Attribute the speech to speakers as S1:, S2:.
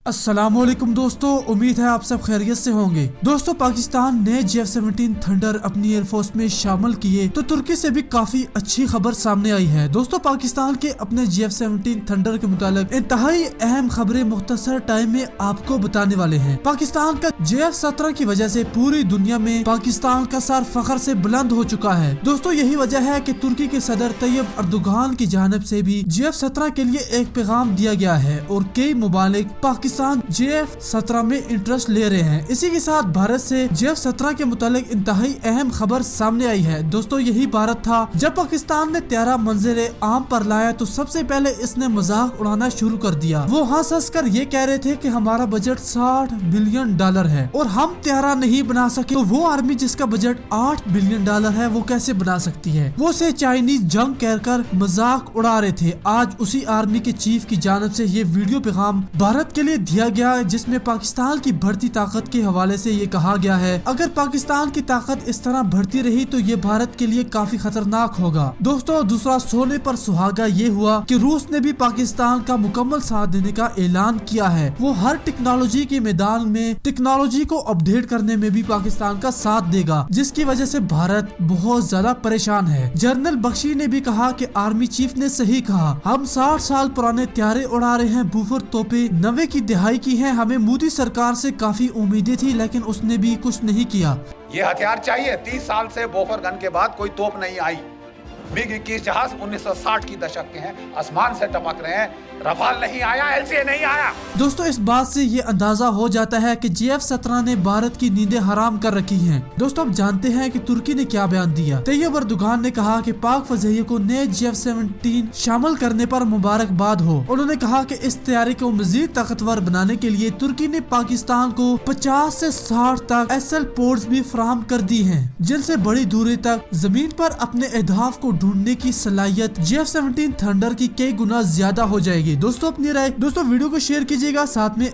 S1: अस्सलामुअलैकुम दोस्तों, उम्मीद है आप सब खैरियत से होंगे। दोस्तों, पाकिस्तान ने J-17 थंडर अपनी एयरफोर्स में शामिल किए तो तुर्की से भी काफी अच्छी खबर सामने आई है। दोस्तों, पाकिस्तान के अपने J-17 थंडर के मुतालिक इंतहाई अहम खबरें मुख्तसर टाइम में आपको बताने वाले हैं। पाकिस्तान का J-17 की वजह से पूरी दुनिया में पाकिस्तान का सर फख्र से बुलंद हो चुका है। दोस्तों, यही वजह है कि तुर्की के सदर तैयब अर्दोगान की जानिब से भी J-17 के लिए एक पैगाम दिया गया है और कई मुमालिक पाकिस्तान J-17 में इंटरेस्ट ले रहे हैं। इसी के साथ भारत से J-17 के मुतालिक इंतहाई अहम खबर सामने आई है। दोस्तों, यही भारत था जब पाकिस्तान ने 13 मंजिले आम पर लाया तो सबसे पहले इसने मजाक उड़ाना शुरू कर दिया। वो हंस हंस कर ये कह रहे थे कि हमारा बजट $60 बिलियन है और हम 13 नहीं बना सके, तो वो आर्मी जिसका बजट $8 बिलियन है वो कैसे बना सकती है। वो से चाइनीज जंग कहकर मजाक उड़ा रहे थे। आज उसी आर्मी के चीफ की जानिब से ये वीडियो पैगाम भारत के लिए दिया गया है, जिसमें पाकिस्तान की बढ़ती ताकत के हवाले से ये कहा गया है अगर पाकिस्तान की ताकत इस तरह बढ़ती रही तो ये भारत के लिए काफी खतरनाक होगा। दोस्तों, दूसरा सोने पर सुहागा ये हुआ कि रूस ने भी पाकिस्तान का मुकम्मल साथ देने का ऐलान किया है। वो हर टेक्नोलॉजी के मैदान में टेक्नोलॉजी को अपडेट करने में भी पाकिस्तान का साथ देगा, जिसकी वजह से भारत बहुत ज्यादा परेशान है। जनरल बख्शी ने भी कहा कि आर्मी चीफ ने सही कहा, हम 60 साल पुराने त्यारे उड़ा रहे हैं, बूफर तोपे 90 की दिहाई की है। हमें मोदी सरकार से काफी उम्मीदें थी लेकिन उसने भी कुछ नहीं किया।
S2: ये हथियार चाहिए। 30 साल से बोफर गन के बाद कोई तोप नहीं आई। MiG-21 जहाज 1960 की दशक के हैं, आसमान से टपक रहे हैं। रफाल नहीं आया, LCA नहीं आया।
S1: दोस्तों, इस बात से ये अंदाजा हो जाता है कि J-17 ने भारत की नींदें हराम कर रखी हैं। दोस्तों, अब जानते हैं कि तुर्की ने क्या बयान दिया। तैयब अर्दोगान ने कहा कि पाक फज़हिया को नए J-17 शामिल करने पर मुबारकबाद हो। उन्होंने कहा कि इस तैयारी को मजीद ताकतवर बनाने के लिए तुर्की ने पाकिस्तान को 50 से 60 तक SL पोर्ट्स भी फराहम कर दी हैं, जिनसे बड़ी दूरी तक जमीन पर अपने अहदाफ को ढूंढने की सलाहियत J-17 थंडर की कई गुना ज्यादा हो जाएगी। दोस्तों, अपनी राय वीडियो को शेयर कीजिएगा, साथ में